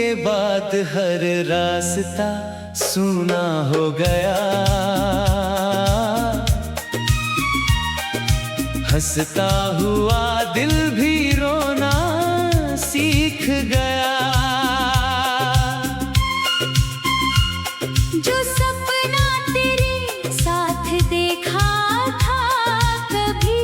के बाद हर रास्ता सूना हो गया। हंसता हुआ दिल भी रोना सीख गया। जो सपना तेरे साथ देखा था कभी,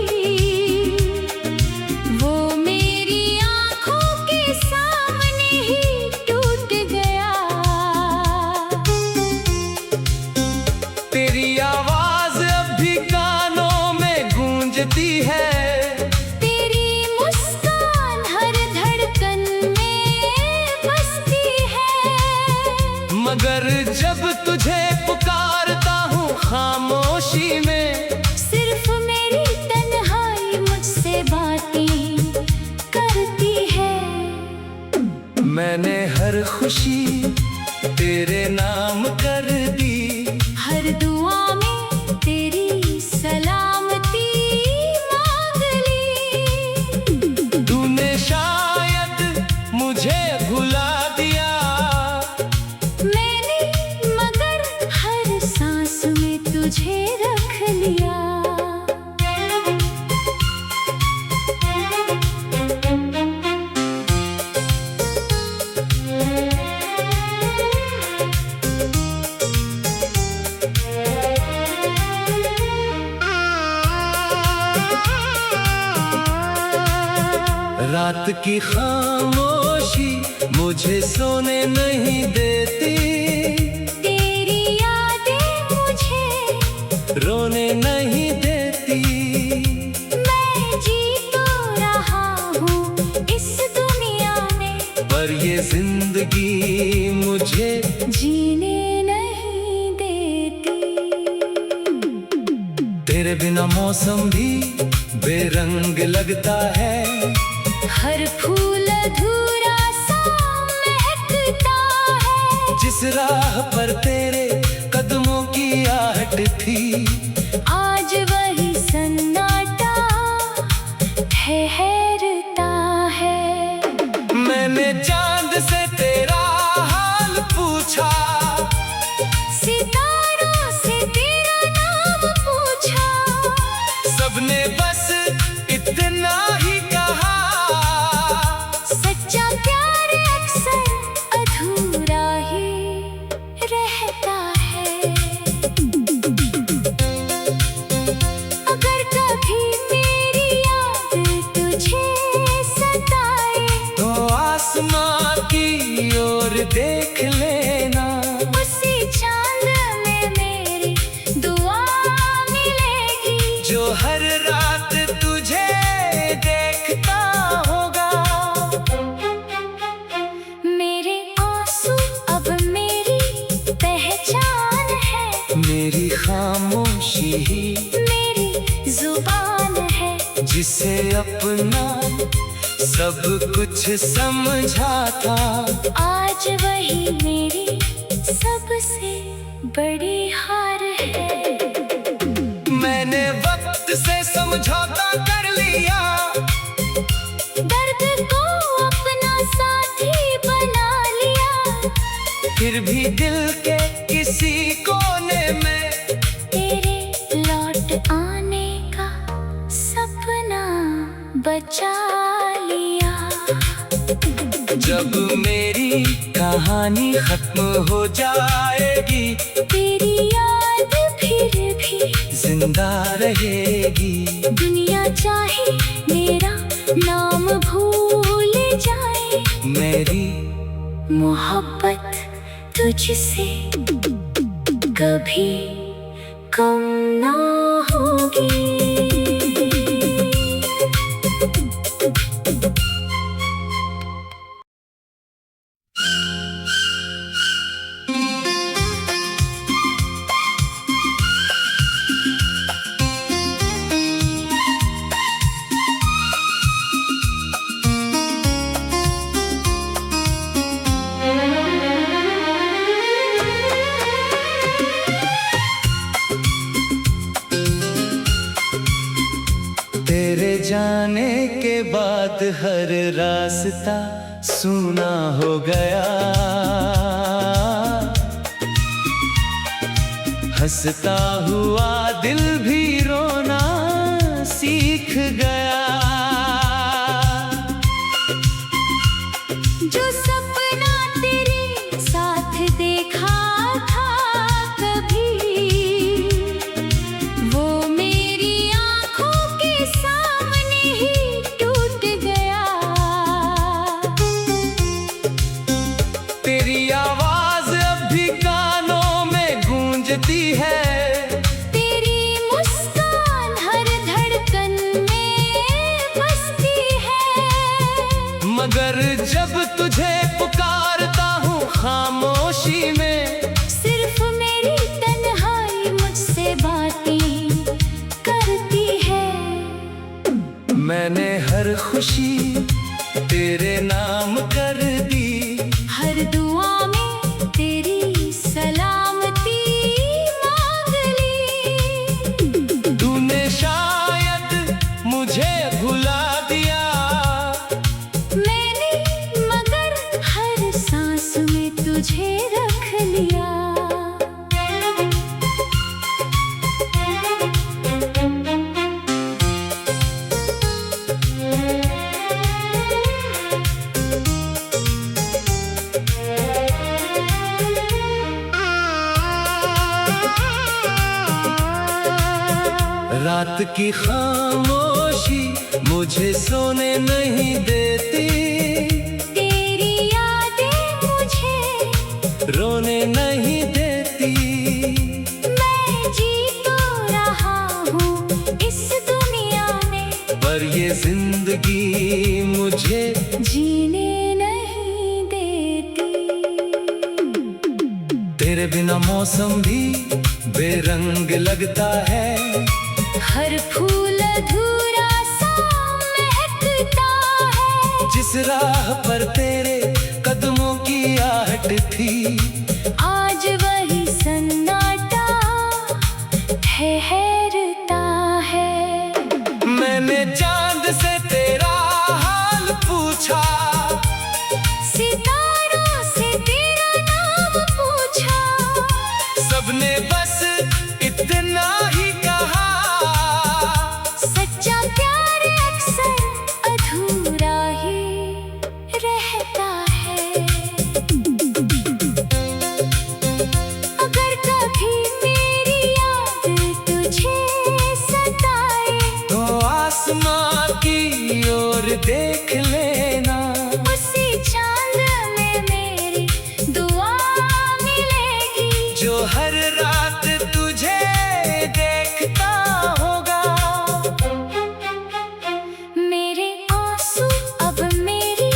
वो मेरी आंखों के सामने ही टूट गया। तेरी आवाज अब भी कानों में गूंजती है। तेरी मुस्कान हर धड़कन में बसती है। मगर जब तुझे पुकारता हूँ खामोशी में, सिर्फ मेरी तन्हाई मुझसे बातें करती है। मैंने हर खुशी तेरे नाम कर दी। हर दुआ में तेरी सलामती मांग ली। तूने शायद मुझे भुला दिया। मैंने मगर हर सांस में तुझे रख लिया। रात की खामोशी मुझे सोने नहीं देती। तेरी यादें मुझे रोने नहीं देती। मैं जी तो रहा हूँ इस दुनिया में, पर ये जिंदगी मुझे जीने नहीं देती। तेरे बिना मौसम भी बेरंग लगता है। हर फूल अधूरा सा महकता है। जिस राह पर तेरे कदमों की आहट थी, आज वही सन्नाटा ठहरता है। मैंने चांद से तेरा हाल पूछा। सितारों से तेरा नाम पूछा। सबने बस इतना ही कहा। सच्चा प्यार अक्सर अधूरा ही रहता है। अगर कभी मेरी याद तुझे सताए, तो आसमां की ओर देख लेना। उसी चांद में मेरी दुआ मिलेगी। जो हर रात तुझे देखता होगा। मेरे आंसू अब मेरी पहचान है। मेरी खामोशी ही मेरी जुबान है। जिसे अपना सब कुछ समझा था, आज वही मेरी सबसे बड़ी हार है। मैंने वक्त से समझौता कर लिया। दर्द को अपना साथी बना लिया। फिर भी दिल के किसी कोने में तेरे लौट आने का सपना बचा लिया। जब मेरी कहानी खत्म हो जाएगी, तेरी याद फिर भी जिंदा रहेगी। दुनिया चाहे मेरा नाम भूल जाए, मेरी मोहब्बत तुझसे कभी कम ना होगी। तेरे जाने के बाद हर रास्ता सूना हो गया। हंसता हुआ दिल भी रोना सीख गया। जो सपना तेरे साथ देखा था कभी, वो मेरी आंखों के सामने ही टूट गया। तेरी आवाज अब भी कानों में गूंजती है। तेरी मुस्कान हर धड़कन में बसती है। मगर जब तुझे पुकारता हूँ खामोशी में, सिर्फ मेरी तन्हाई मुझसे बातें करती है। मैंने हर खुशी तेरे नाम कर दी। हर दुआ में तेरी सलामती मांग ली। तूने शायद मुझे भुला दिया। मैंने मगर हर सांस में तुझे रख लिया। रात की खामोशी मुझे सोने नहीं देती। तेरी यादें मुझे रोने नहीं देती। मैं जी तो रहा हूँ इस दुनिया में, पर ये जिंदगी मुझे जीने नहीं देती। तेरे बिना मौसम भी बेरंग लगता है। हर फूल अधूरा सा महकता है। जिस राह पर तेरे कदमों की आहट थी, आज वही सन्नाटा ठहरता है। मैंने चांद से तेरा हाल पूछा। सितारों से तेरा नाम पूछा। सबने बस इतना ही कहा। सच्चा प्यार अक्सर अधूरा ही रहता है। अगर कभी मेरी याद तुझे सताए, तो आसमां की ओर देख लेना। उसी चांद में मेरी दुआ मिलेगी। जो हर रात तुझे देखता होगा। मेरे आंसू अब मेरी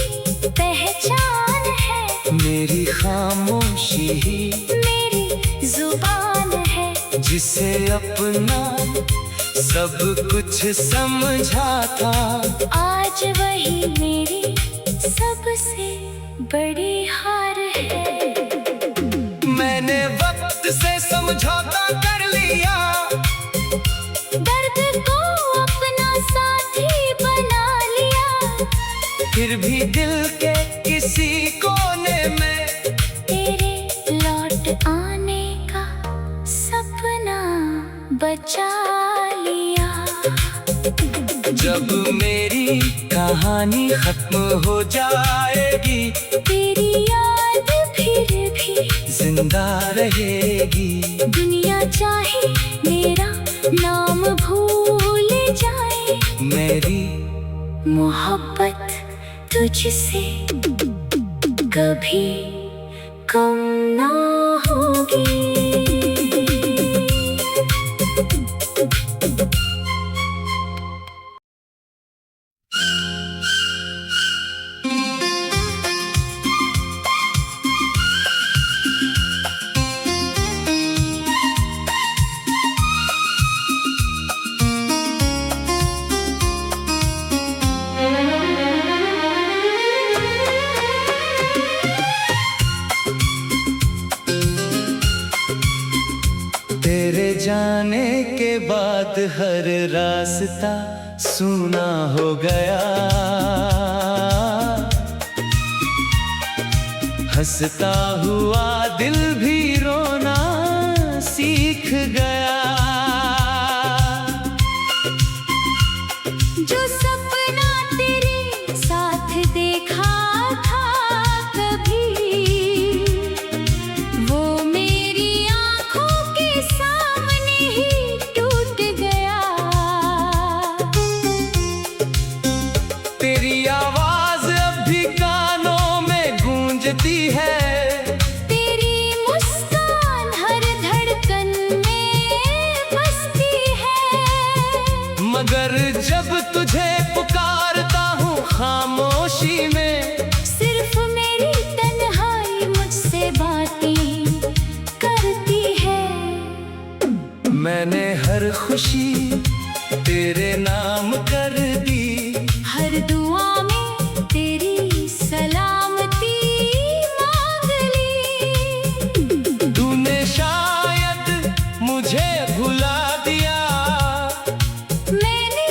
पहचान है। मेरी खामोशी ही मेरी जुबान है। जिसे अपना सब कुछ समझा था, आज वही मेरी सबसे बड़ी हार है। मैंने वक्त से समझौता कर लिया। दर्द को अपना साथी बना लिया। फिर भी दिल के किसी कोने में तेरे लौट आने का सपना बचा लिया। जब मेरी कहानी खत्म हो जाएगी, तेरी याद फिर भी जिंदा रहेगी। दुनिया चाहे मेरा नाम भूल जाए, मेरी मोहब्बत तुझसे कभी कम ना होगी। तेरे जाने के बाद हर रास्ता सूना हो गया। हंसता हुआ दिल भी रोना सीख गया। जो सपना तेरे साथ देखा था कभी, वो मेरी आंखों के सामने ही टूट गया। तेरी आवाज अब भी कानों में गूंजती है, तेरी मुस्कान हर धड़कन में बसती है। मगर जब तुझे पुकारता हूँ खामोशी में, सिर्फ मेरी तन्हाई मुझसे बातें करती है। मैंने हर खुशी तेरे नाम कर दी, हर दुआ में तेरी सलामती मांग ली। तूने शायद मुझे भुला दिया, मैंने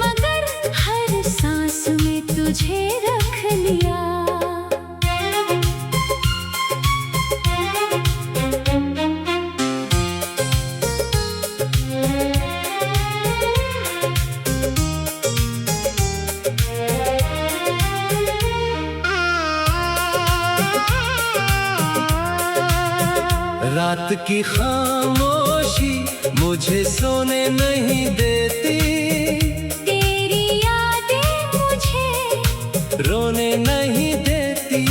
मगर हर सांस में तुझे रख लिया। रात की खामोशी मुझे सोने नहीं देती, तेरी यादें मुझे रोने नहीं देती।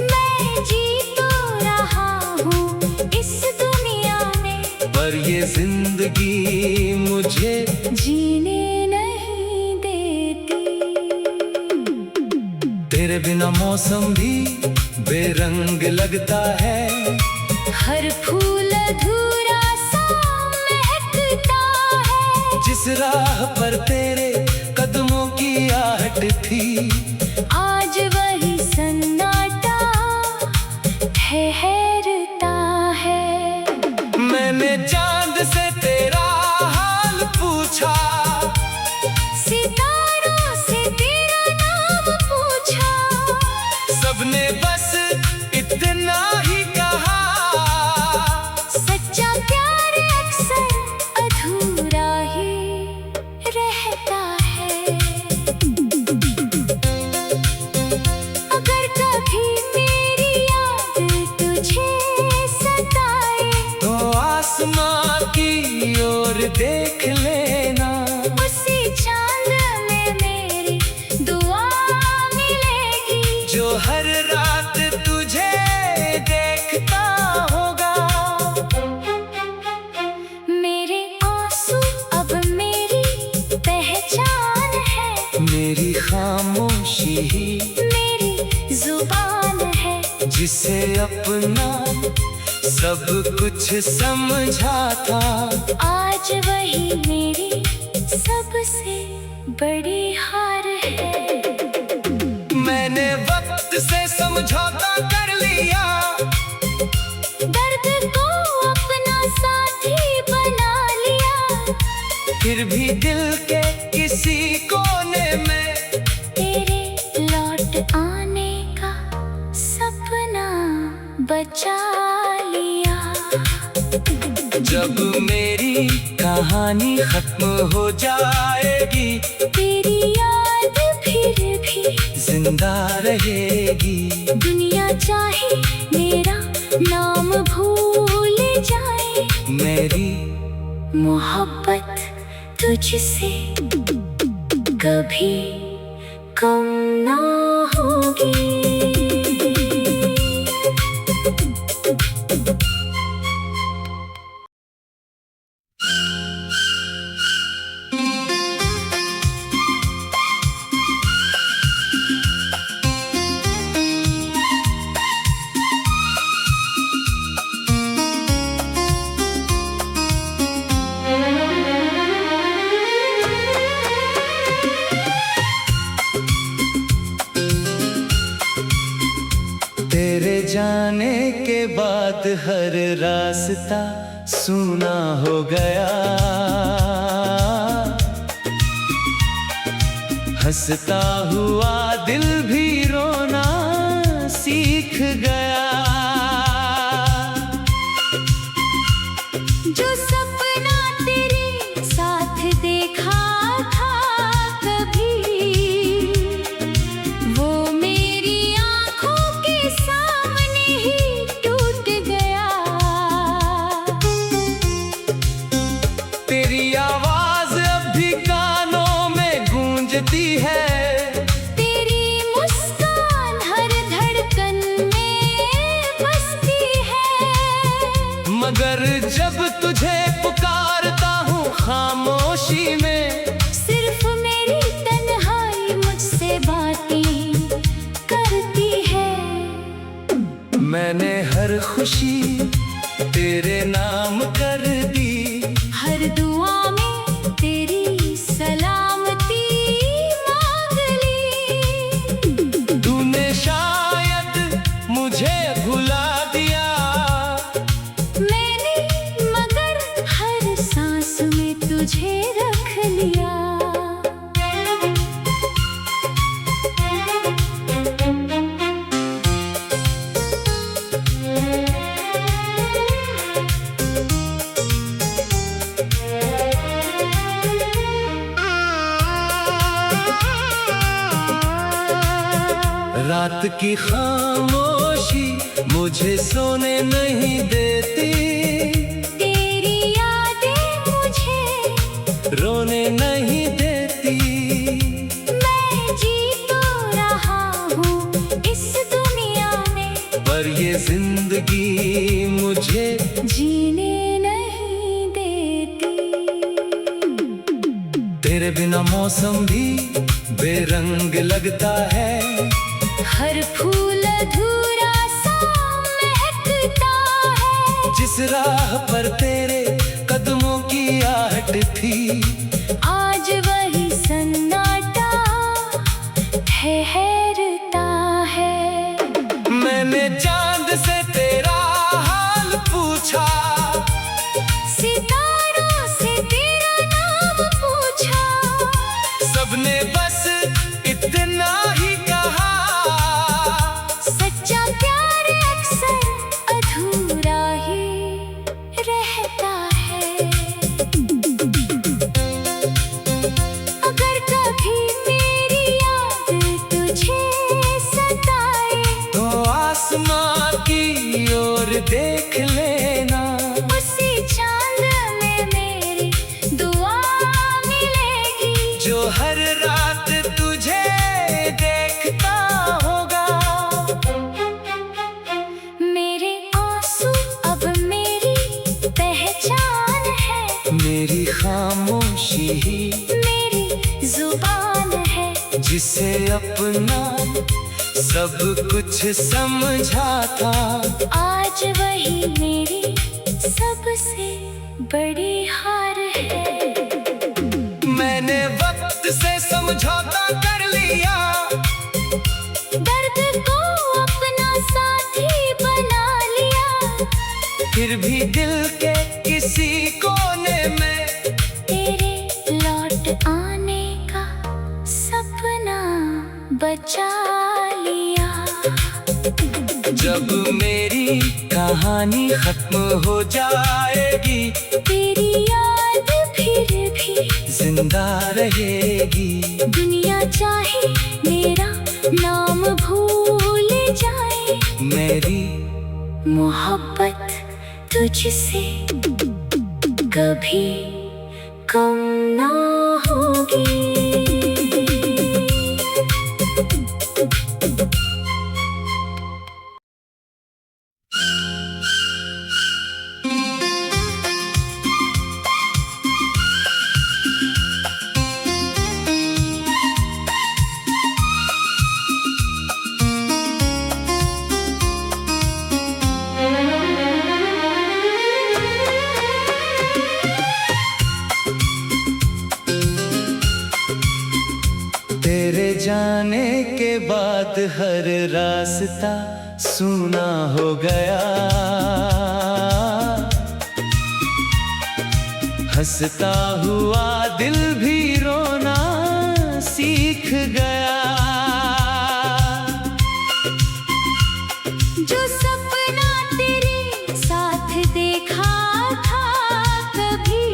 मैं जी तो रहा हूँ इस दुनिया में, पर ये जिंदगी मुझे जीने नहीं देती। तेरे बिना मौसम भी बेरंग लगता है, हर फूल अधूरा सा महकता है। जिस राह पर तेरे कदमों की आहट थी, आज वही सन्नाटा ठहरता है। मैंने चांद से तेरा हाल पूछा, सितारों से तेरा नाम पूछा, सबने बस इतना ही कहा, सच्चा प्यार अक्सर अधूरा ही रहता है। अगर कभी मेरी याद तुझे सताए, तो आसमां की ओर देख लेना, उसी चांद में मेरी दुआ मिलेगी। जो हर रात तुझे देखता होगा। मेरे आंसू अब मेरी पहचान है, मेरी खामोशी ही मेरी जुबान है। जिसे अपना सब कुछ समझा था, आज वही मेरी सबसे बड़ी हार है। मैंने वक्त से समझौता कर लिया, दर्द को अपना साथी बना लिया। फिर भी दिल के किसी कोने में तेरे लौट आने का सपना बचा लिया। जब मेरी कहानी खत्म हो जाएगी, तेरी याद फिर भी जिंदा रहेगी। दुनिया चाहे मेरा नाम भूल जाए, मेरी मोहब्बत तुझसे कभी कम ना होगी। तेरे जाने के बाद हर रास्ता सूना हो गया, हंसता हुआ दिल भी रोना सीख मगर जब तुझे पुकारता हूँ खामोशी में, सिर्फ मेरी तन्हाई मुझसे बातें करती है। मैंने हर खुशी तेरे नाम कर दी, हर दुआ में तेरी सलामती मांग ली। तूने शायद मुझे भुला दिया, मैंने मगर हर सांस में तुझे रख लिया। रात की खामोशी मुझे सोने नहीं देती, तेरी यादें मुझे रोने नहीं देती। मैं जी तो रहा हूँ इस दुनिया में, पर ये जिंदगी मुझे जीने नहीं देती। तेरे बिना मौसम भी बेरंग लगता है, हर फूल अधूरा सा महकता है। जिस राह पर तेरे कदमों की आहट थी, आज वही सन्नाटा ठहरता है। मैंने चांद से तेरा हाल पूछा, सितारों से तेरा नाम पूछा, सबने बस इतना ही कहा, सच्चा प्यार अक्सर अधूरा ही रहता है। अगर कभी मेरी याद तुझे सताए, तो आसमां की ओर देख लेना, उसी चांद में मेरी दुआ मिलेगी। जो हर रात तुझे देखता होगा। मेरे आंसू अब मेरी पहचान है, मेरी खामोशी ही मेरी जुबान है। जिसे अपना सब कुछ समझा था, आज वही मेरी सबसे बड़ी हार है। मैंने वक्त से समझौता कर लिया, दर्द को अपना साथी बना लिया। फिर भी दिल के किसी कोने में तेरे लौट आने का सपना बचा लिया। जब मेरी कहानी खत्म हो जाएगी, तेरी याद फिर भी जिंदा रहेगी। दुनिया चाहे मेरा नाम भूल जाए, मेरी मोहब्बत तुझसे कभी कम ना होगी। तेरे जाने के बाद हर रास्ता सूना हो गया, हंसता हुआ दिल भी रोना सीख गया। जो सपना तेरे साथ देखा था कभी,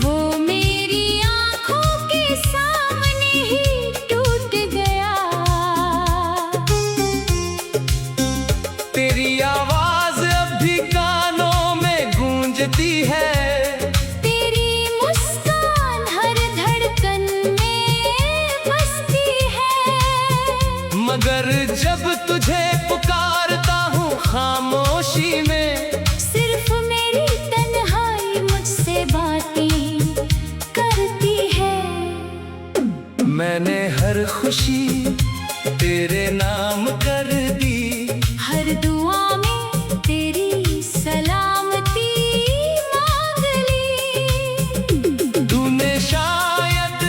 वो मेरी आंखों के सामने ही टूट गया। तेरी आवाज अब भी कानों में गूंजती है, तेरी मुस्कान हर धड़कन में बसती है। मगर जब तुझे पुकारता हूँ खामोशी में, खुशी तेरे नाम कर दी। हर दुआ में तेरी सलामती मांग ली। तूने शायद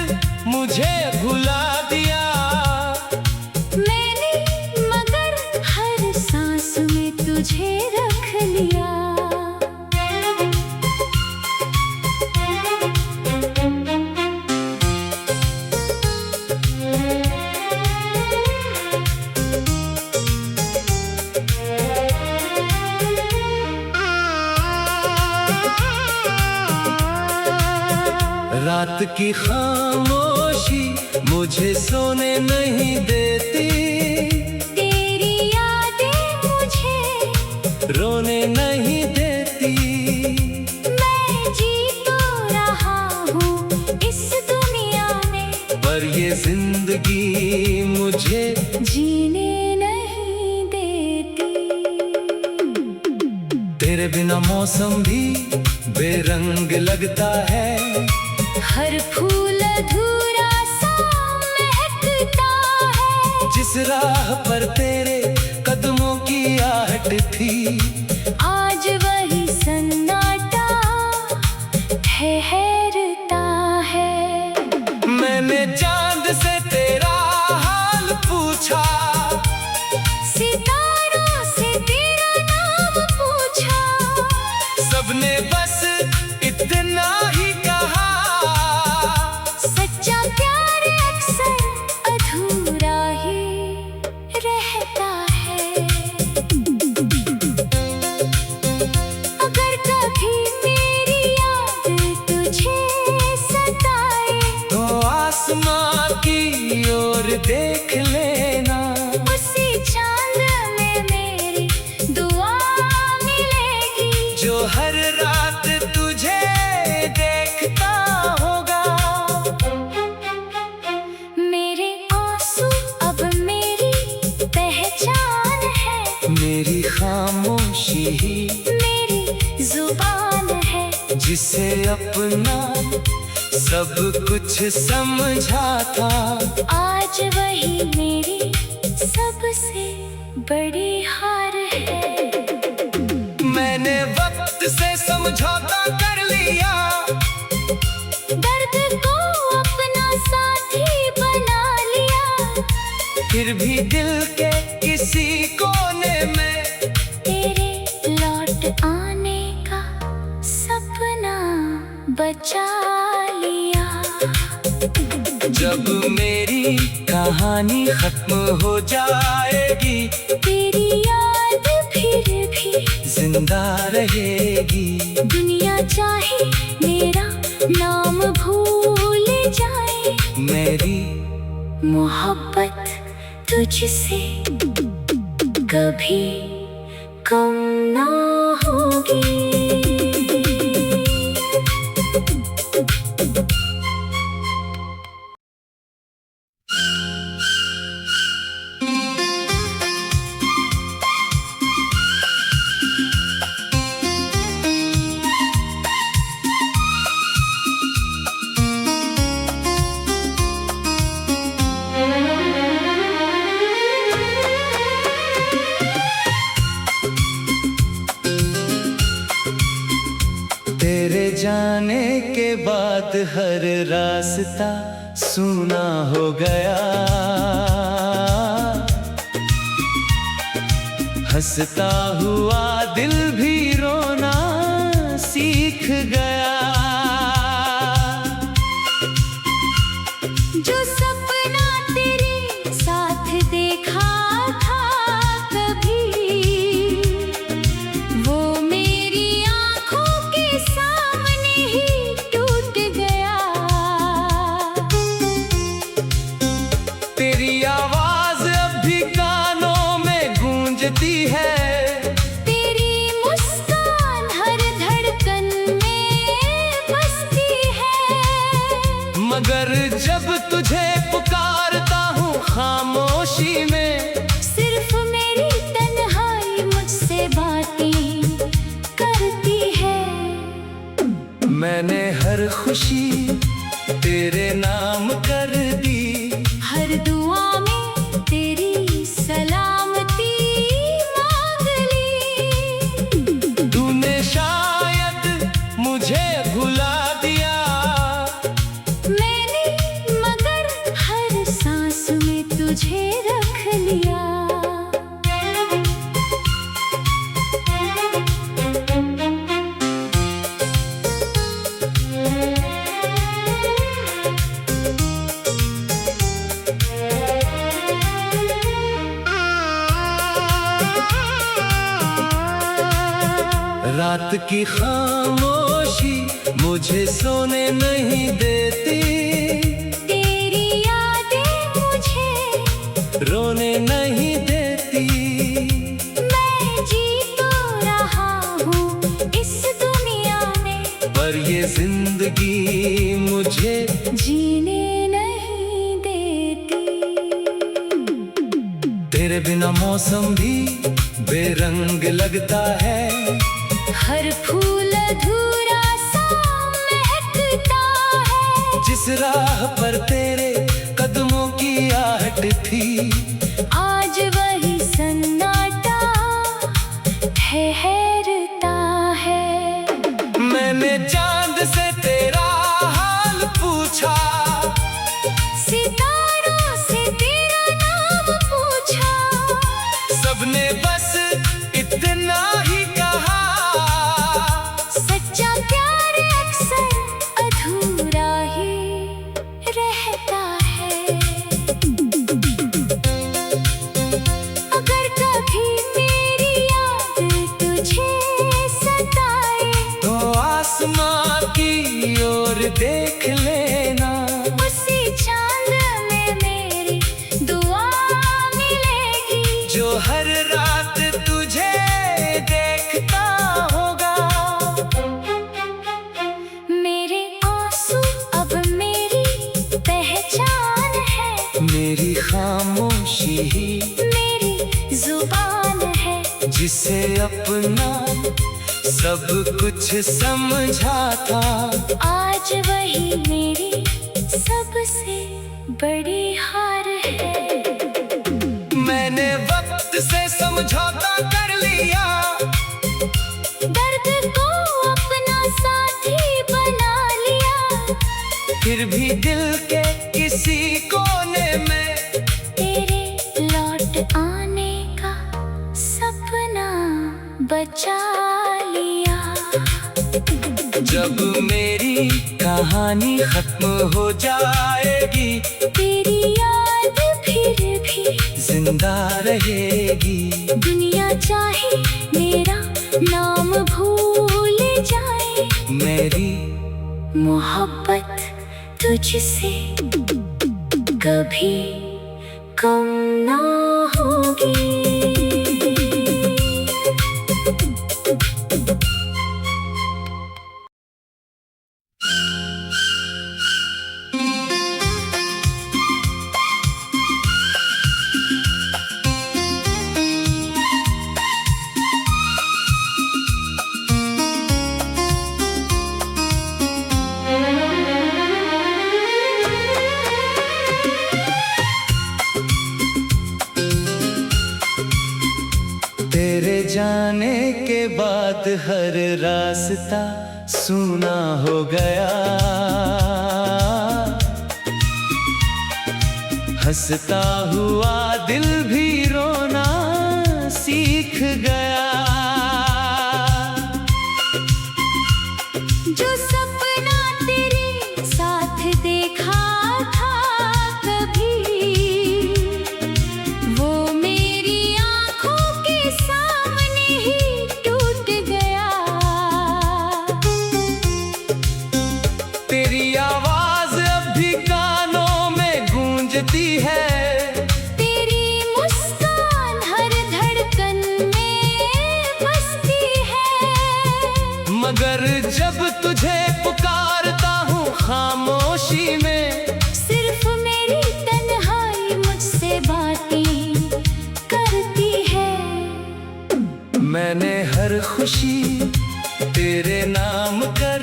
मुझे भुला दिया, मैंने मगर हर सांस में तुझे रख लिया। रात की खामोशी मुझे सोने नहीं देती, तेरी यादें मुझे रोने नहीं देती। मैं जी तो रहा हूँ इस दुनिया में, पर ये जिंदगी मुझे जीने नहीं देती। तेरे बिना मौसम भी बेरंग लगता है, हर फूल अधूरा सा महकता है। जिस राह पर तेरे कदमों की आहट थी, आज वही सन्नाटा ठहरता है। मैंने चांद से तेरा हाल पूछा, सितारों से तेरा नाम पूछा, सबने बस इतना ही कहा। सच्चा प्यार अक्सर अधूरा ही रहता है। अगर कभी मेरी याद तुझे सताए, तो आसमां की ओर देख लेना, उसी चांद में मेरी दुआ मिलेगी। जो हर रात तुझे देखता होगा। मेरे आंसू अब मेरी पहचान है, मेरी खामोशी ही मेरी जुबान है। जिसे अपना सब कुछ समझा था, आज वही मेरी सबसे बड़ी हार है। मैंने वक्त से समझौता कर लिया, दर्द को अपना साथी बना लिया। फिर भी दिल के किसी कोने में तेरे लौट आने का सपना बचा लिया। जब मेरी कहानी खत्म हो जाएगी, तेरी याद फिर भी जिंदा रहेगी। दुनिया चाहे मेरा नाम भूल जाए, मेरी मोहब्बत तुझसे कभी कम ना होगी। तेरे जाने के बाद हर रास्ता सूना हो गया, हंसता हुआ दिल भी रोना सीख गया। जो सपना तेरे साथ देखा था कभी, वो मेरी आंखों के सामने ही टूट गया। तेरी आवाज अब भी कानों में गूंजती है, तेरी मुस्कान हर धड़कन में बसती है। मगर जब तुझे पुकारता हूँ खामोशी में, सिर्फ मेरी तन्हाई मुझसे बातें करती है। मैंने हर खुशी तेरे नाम कर दी। हर दुआ रात की खामोशी मुझे सोने नहीं देती, तेरी यादें मुझे रोने नहीं देती। मैं जी तो रहा हूँ इस दुनिया में, पर ये जिंदगी मुझे जीने नहीं देती। तेरे बिना मौसम भी बेरंग लगता है, हर फूल अधूरा सा महकता है। जिस राह पर तेरे कदमों की आहट थी, आज वही सन्नाटा ठहरता है। मैंने चांद से तेरा हाल पूछा, सितारों से तेरा नाम पूछा, सबने बस इतना ही कहा, सच्चा प्यार अक्सर अधूरा ही रहता है। अगर कभी मेरी याद तुझे सताए, तो आसमां की ओर देख लेना, उसी चांद में मेरी दुआ मिलेगी, जो हर रात तुझे देखता होगा। मेरे आंसू अब मेरी पहचान है, मेरी खामोशी ही मेरी जुबान है। जिसे अपना सब कुछ समझा था, आज वही मेरी सबसे बड़ी हार है। मैंने वक्त से समझौता कर लिया, दर्द को अपना साथी बना लिया, फिर भी दिल के किसी कोने में तेरे लौट आने का सपना बचा लिया। जब मेरी कहानी खत्म हो जाएगी, तेरी याद फिर भी जिंदा रहेगी। दुनिया चाहे मेरा नाम भूल जाए, मेरी मोहब्बत तुझसे कभी कम ना होगी। तेरे जाने के बाद हर रास्ता सूना हो गया, हंसता हुआ दिल भी रोना सीख गया। जो सपना तेरे साथ देखा था कभी, वो मेरी आंखों के सामने ही टूट गया। तेरी आवाज अब भी कानों में गूंजती है, तेरी मुस्कान हर धड़कन में बसती है। मगर जब तुझे पुकारता हूँ खामोशी में, सिर्फ मेरी तन्हाई मुझसे बातें करती है। मैंने हर खुशी तेरे नाम कर